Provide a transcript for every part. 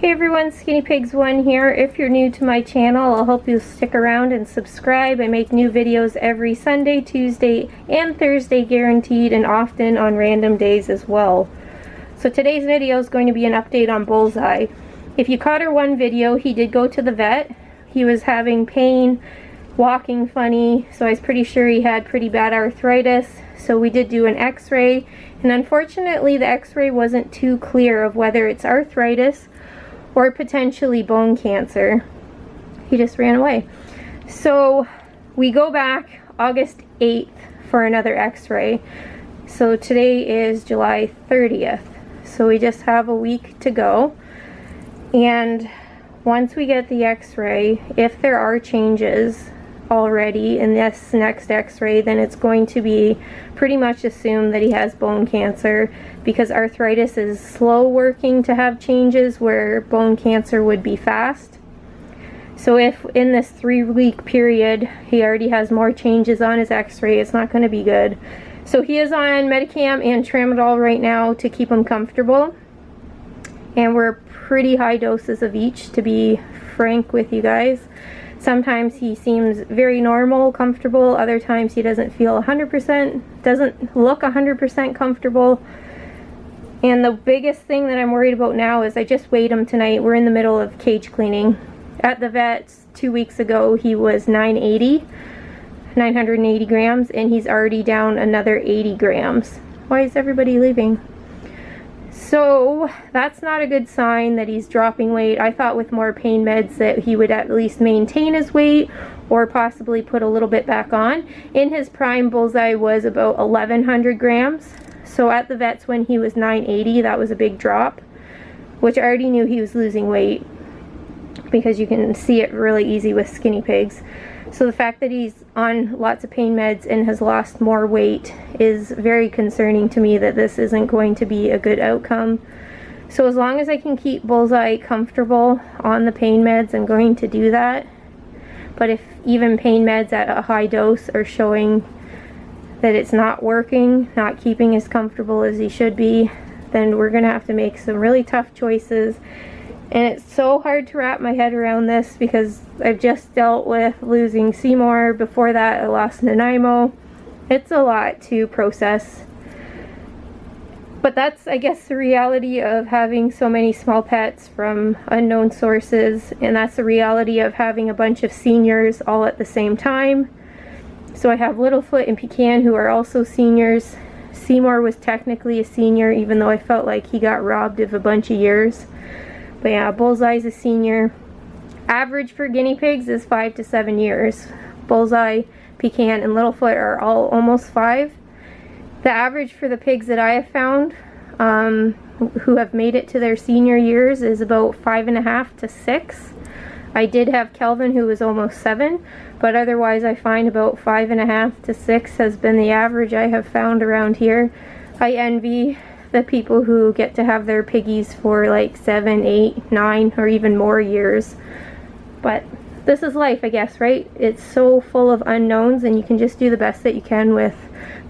Hey everyone, Guinea Pigs 1 here. If you're new to my channel, I'll hope you stick around and subscribe. I make new videos every Sunday, Tuesday, and Thursday guaranteed, and often on random days as well. So today's video is going to be an update on Bullseye. If you caught our one video, he did go to the vet. He was having pain, walking funny, so I was pretty sure he had pretty bad arthritis. So we did do an x-ray, and unfortunately the x-ray wasn't too clear of whether it's arthritis or potentially bone cancer. He just ran away. So we go back August 8th for another x-ray. So today is July 30th. So we just have a week to go. And once we get the x-ray, if there are changes already in this next x-ray, then it's going to be pretty much assumed that he has bone cancer, because arthritis is slow working to have changes where bone cancer would be fast. So if in this 3-week period he already has more changes on his x-ray, it's not going to be good. So he is on Medicam and Tramadol right now to keep him comfortable, and we're pretty high doses of each, to be frank with you guys. Sometimes he seems very normal, comfortable. Other times he doesn't feel 100%, doesn't look 100% comfortable. And the biggest thing that I'm worried about now is I just weighed him tonight. We're in the middle of cage cleaning. At the vet's 2 weeks ago, he was 980 grams, and he's already down another 80 grams. Why is everybody leaving? So that's not a good sign that he's dropping weight. I thought with more pain meds that he would at least maintain his weight or possibly put a little bit back on. In his prime, Bullseye was about 1,100 grams. So at the vet's when he was 980, that was a big drop, which I already knew he was losing weight because you can see it really easy with skinny pigs. So the fact that he's on lots of pain meds and has lost more weight is very concerning to me, that this isn't going to be a good outcome. So as long as I can keep Bullseye comfortable on the pain meds, I'm going to do that. But if even pain meds at a high dose are showing that it's not working, not keeping as comfortable as he should be, then we're going to have to make some really tough choices. And it's so hard to wrap my head around this because I've just dealt with losing Seymour. Before that, I lost Nanaimo. It's a lot to process. But that's, I guess, the reality of having so many small pets from unknown sources. And that's the reality of having a bunch of seniors all at the same time. So I have Littlefoot and Pecan, who are also seniors. Seymour was technically a senior, even though I felt like he got robbed of a bunch of years. But yeah, Bullseye's a senior. Average for guinea pigs is 5 to 7 years. Bullseye, Pecan, and Littlefoot are all almost 5. The average for the pigs that I have found who have made it to their senior years is about 5.5 to 6. I did have Kelvin, who was almost 7, but otherwise I find about 5.5 to 6 has been the average I have found around here. I envy the people who get to have their piggies for like 7, 8, 9, or even more years. But this is life, I guess, right? It's so full of unknowns, and you can just do the best that you can with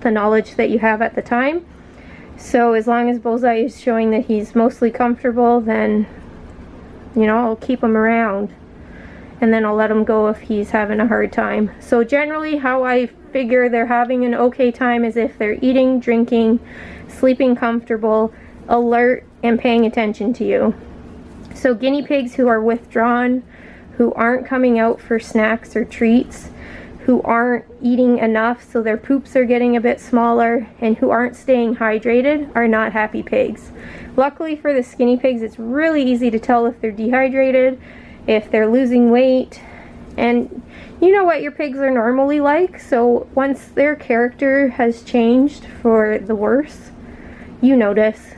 the knowledge that you have at the time. So as long as Bullseye is showing that he's mostly comfortable, then, you know, I'll keep him around. And then I'll let him go if he's having a hard time. So generally how I figure they're having an okay time is if they're eating, drinking, sleeping comfortable, alert, and paying attention to you. So guinea pigs who are withdrawn, who aren't coming out for snacks or treats, who aren't eating enough so their poops are getting a bit smaller, and who aren't staying hydrated are not happy pigs. Luckily for the skinny pigs, it's really easy to tell if they're dehydrated, if they're losing weight, and you know what your pigs are normally like. So once their character has changed for the worse, you notice.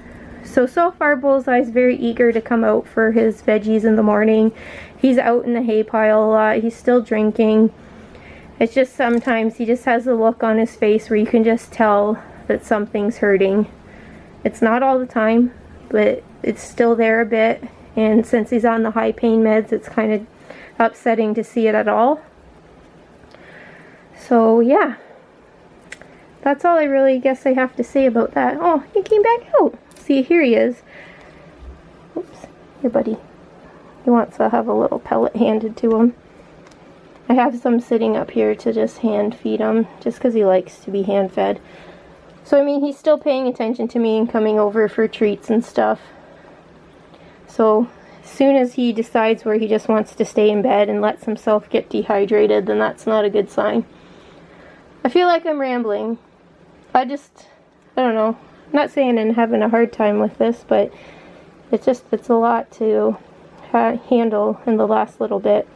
So far Bullseye's very eager to come out for his veggies in the morning. He's out in the hay pile a lot. He's still drinking. It's just sometimes he just has a look on his face where you can just tell that something's hurting. It's not all the time, but it's still there a bit. And since he's on the high pain meds, it's kind of upsetting to see it at all. So yeah, that's all I really guess I have to say about that. Oh, he came back out. See, here he is. Oops, here buddy. He wants to have a little pellet handed to him. I have some sitting up here to just hand feed him, just because he likes to be hand fed. So I mean, he's still paying attention to me and coming over for treats and stuff. So as soon as he decides where he just wants to stay in bed and lets himself get dehydrated, then that's not a good sign. I feel like I'm rambling. I don't know. I'm not saying I'm having a hard time with this, but it's a lot to handle in the last little bit,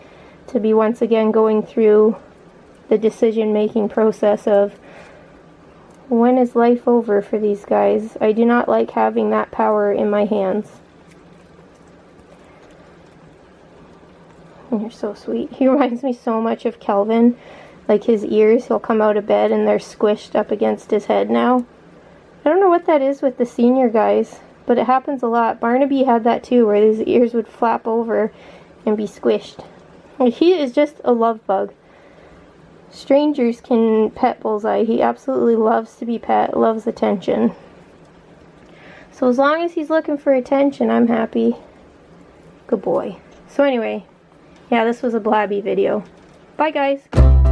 to be once again going through the decision-making process of when is life over for these guys. I do not like having that power in my hands. You're so sweet. He reminds me so much of Kelvin. Like his ears, he'll come out of bed and they're squished up against his head now. I don't know what that is with the senior guys, but it happens a lot. Barnaby had that too, where his ears would flap over and be squished. Like, he is just a love bug. Strangers can pet Bullseye. He absolutely loves to be pet, loves attention. So as long as he's looking for attention, I'm happy. Good boy. So anyway, yeah, this was a blabby video. Bye guys.